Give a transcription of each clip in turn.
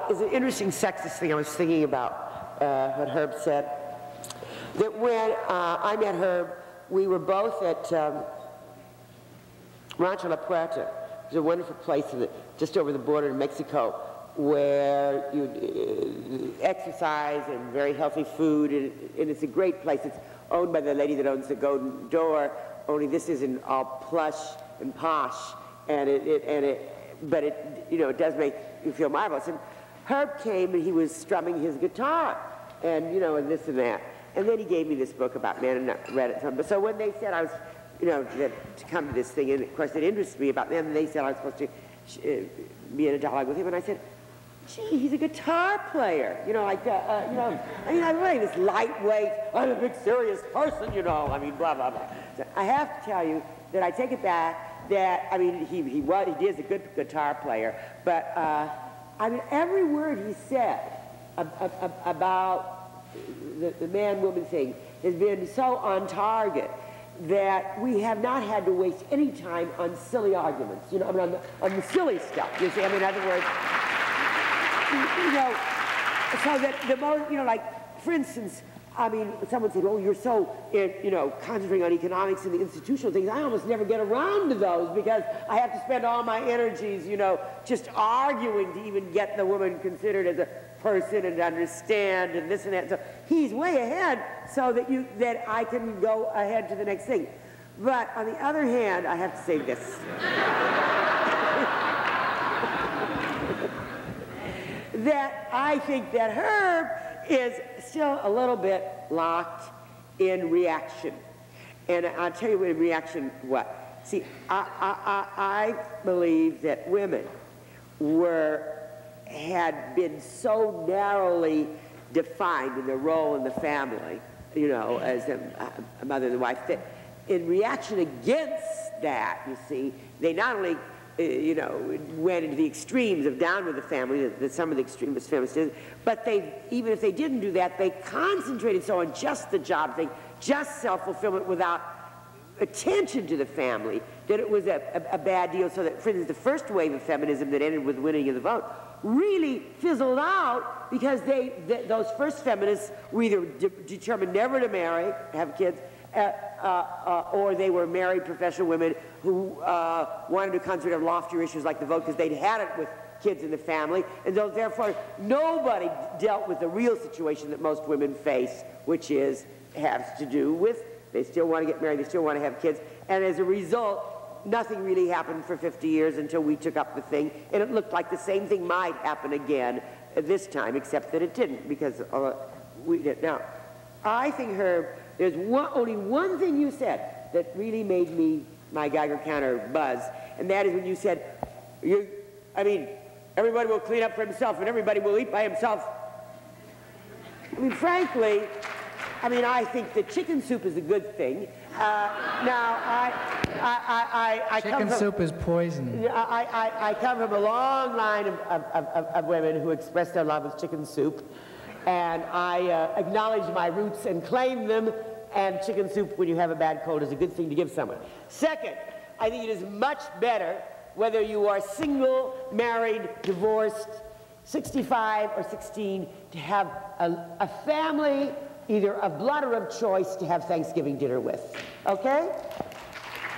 It's an interesting sexist thing I was thinking about, what Herb said. That when I met Herb, we were both at Rancho La Puerta. It's a wonderful place just over the border in Mexico, where you exercise and very healthy food, and it's a great place. It's owned by the lady that owns the Golden Door, only this isn't all plush and posh, but it does make you feel marvelous. And Herb came and he was strumming his guitar, and and this and that. And then he gave me this book about men, and I read it. But so when they said I was, to come to this thing, and of course it interested me about them, and they said I was supposed to be in a dialogue with him, and I said, gee, he's a guitar player. I'm really this lightweight, I'm a big serious person, blah, blah, blah. So I have to tell you that I take it back that, he is a good guitar player, but, every word he said about the man-woman thing has been so on target that we have not had to waste any time on silly arguments, on the silly stuff, you see. In other words, so that the most, like, for instance, someone said, oh, you're so, concentrating on economics and the institutional things. I almost never get around to those because I have to spend all my energies, just arguing to even get the woman considered as a person and understand and this and that. So he's way ahead so that I can go ahead to the next thing. But on the other hand, I have to say this. That I think that Herb is still a little bit locked in reaction. And I'll tell you in reaction what. See, I believe that women had been so narrowly defined in their role in the family, as a mother and a wife, that in reaction against that, you see, they not only went into the extremes of down with the family, that some of the extremist feminists did, but even if they didn't do that, they concentrated so on just the job thing, just self-fulfillment without attention to the family, that it was a bad deal. So that, for instance, the first wave of feminism that ended with winning of the vote really fizzled out because those first feminists were either determined never to marry, have kids, or they were married professional women who wanted to concentrate on loftier issues like the vote because they'd had it with kids in the family, and therefore nobody dealt with the real situation that most women face, which has to do with they still want to get married, they still want to have kids, and as a result, nothing really happened for 50 years until we took up the thing, and it looked like the same thing might happen again this time, except that it didn't, because we did. Now, I think, Herb, there's only one thing you said that really made my Geiger counter buzz, and that is when you said, everybody will clean up for himself and everybody will eat by himself. Frankly, I think that chicken soup is a good thing. Chicken soup is poison. I come from a long line of women who express their love with chicken soup, and I acknowledge my roots and claim them, and chicken soup when you have a bad cold is a good thing to give someone. Second, I think it is much better whether you are single, married, divorced, 65 or 16, to have a family, either of blood or of choice, to have Thanksgiving dinner with, okay?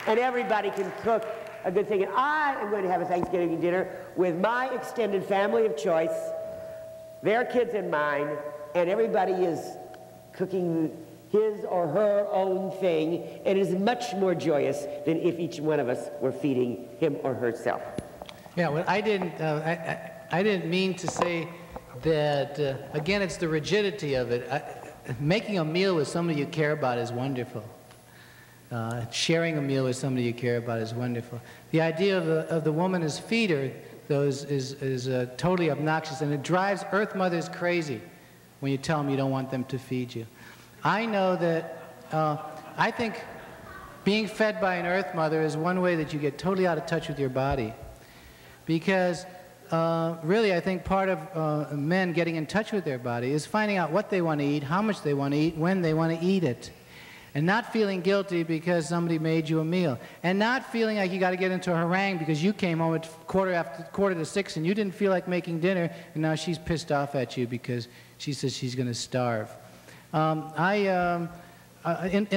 And everybody can cook a good thing. And I am going to have a Thanksgiving dinner with my extended family of choice, their kids and mine, and everybody is cooking his or her own thing, and it is much more joyous than if each one of us were feeding him or herself. Yeah, well, I didn't mean to say that, again, it's the rigidity of it. Making a meal with somebody you care about is wonderful. Sharing a meal with somebody you care about is wonderful. The idea of the woman as feeder, though, is totally obnoxious, and it drives Earth mothers crazy when you tell them you don't want them to feed you. I know that, I think being fed by an Earth mother is one way that you get totally out of touch with your body. Because really, I think part of men getting in touch with their body is finding out what they want to eat, how much they want to eat, when they want to eat it. and not feeling guilty because somebody made you a meal, and not feeling like you got to get into a harangue because you came home at quarter to 6 and you didn't feel like making dinner, and now she's pissed off at you because she says she's going to starve. In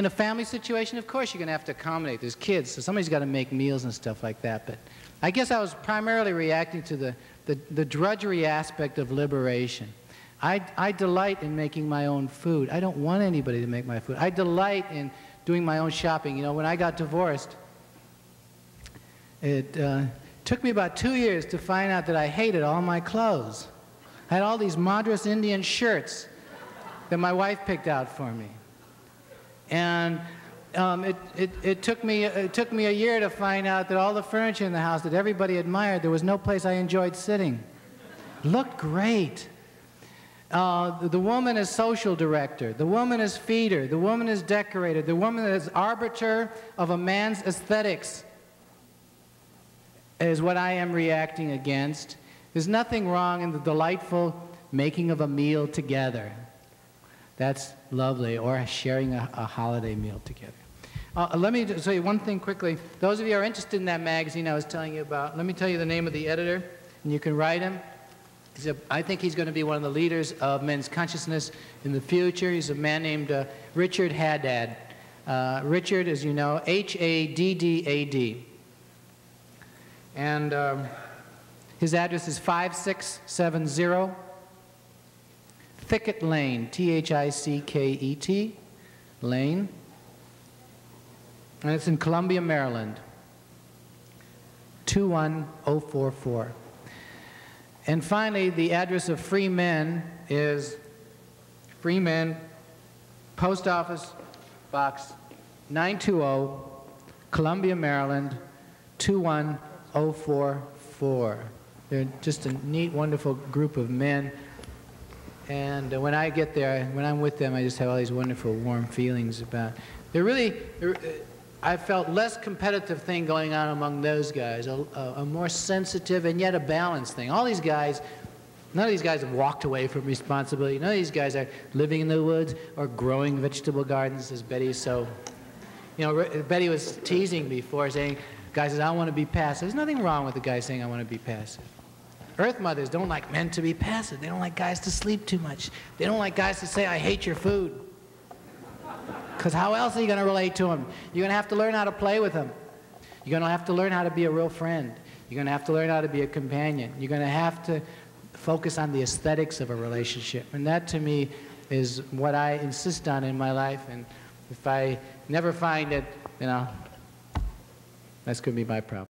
a family situation, of course, you're going to have to accommodate. There's kids, so somebody's got to make meals and stuff like that. But I guess I was primarily reacting to the drudgery aspect of liberation. I delight in making my own food. I don't want anybody to make my food. I delight in doing my own shopping. You know, when I got divorced, it took me about 2 years to find out that I hated all my clothes. I had all these Madras Indian shirts that my wife picked out for me. And it took me a year to find out that all the furniture in the house that everybody admired, there was no place I enjoyed sitting. It looked great. The woman is social director. The woman is feeder. The woman is decorator. The woman is arbiter of a man's aesthetics is what I am reacting against. There's nothing wrong in the delightful making of a meal together. That's lovely, or sharing a holiday meal together. Let me just say one thing quickly. Those of you who are interested in that magazine I was telling you about, let me tell you the name of the editor, and you can write him. I think he's going to be one of the leaders of men's consciousness in the future. He's a man named Richard Haddad. Richard, as you know, H-A-D-D-A-D. And his address is 5670 Thicket Lane, T-H-I-C-K-E-T, Lane. And it's in Columbia, Maryland, 21044. And finally, the address of Free Men is Free Men, Post Office Box 920, Columbia, Maryland, 21044. They're just a neat, wonderful group of men. And when I get there, when I'm with them, I just have all these wonderful, warm feelings about. I felt less competitive thing going on among those guys, a more sensitive and yet a balanced thing. All these guys, none of these guys have walked away from responsibility. None of these guys are living in the woods or growing vegetable gardens, as Betty so, you know, Betty was teasing before, saying, guy says, I want to be passive. There's nothing wrong with the guy saying, I want to be passive. Earth mothers don't like men to be passive. They don't like guys to sleep too much. They don't like guys to say, I hate your food. Because how else are you going to relate to them? You're going to have to learn how to play with them. You're going to have to learn how to be a real friend. You're going to have to learn how to be a companion. You're going to have to focus on the aesthetics of a relationship. And that, to me, is what I insist on in my life. And if I never find it, you know, that's going to be my problem.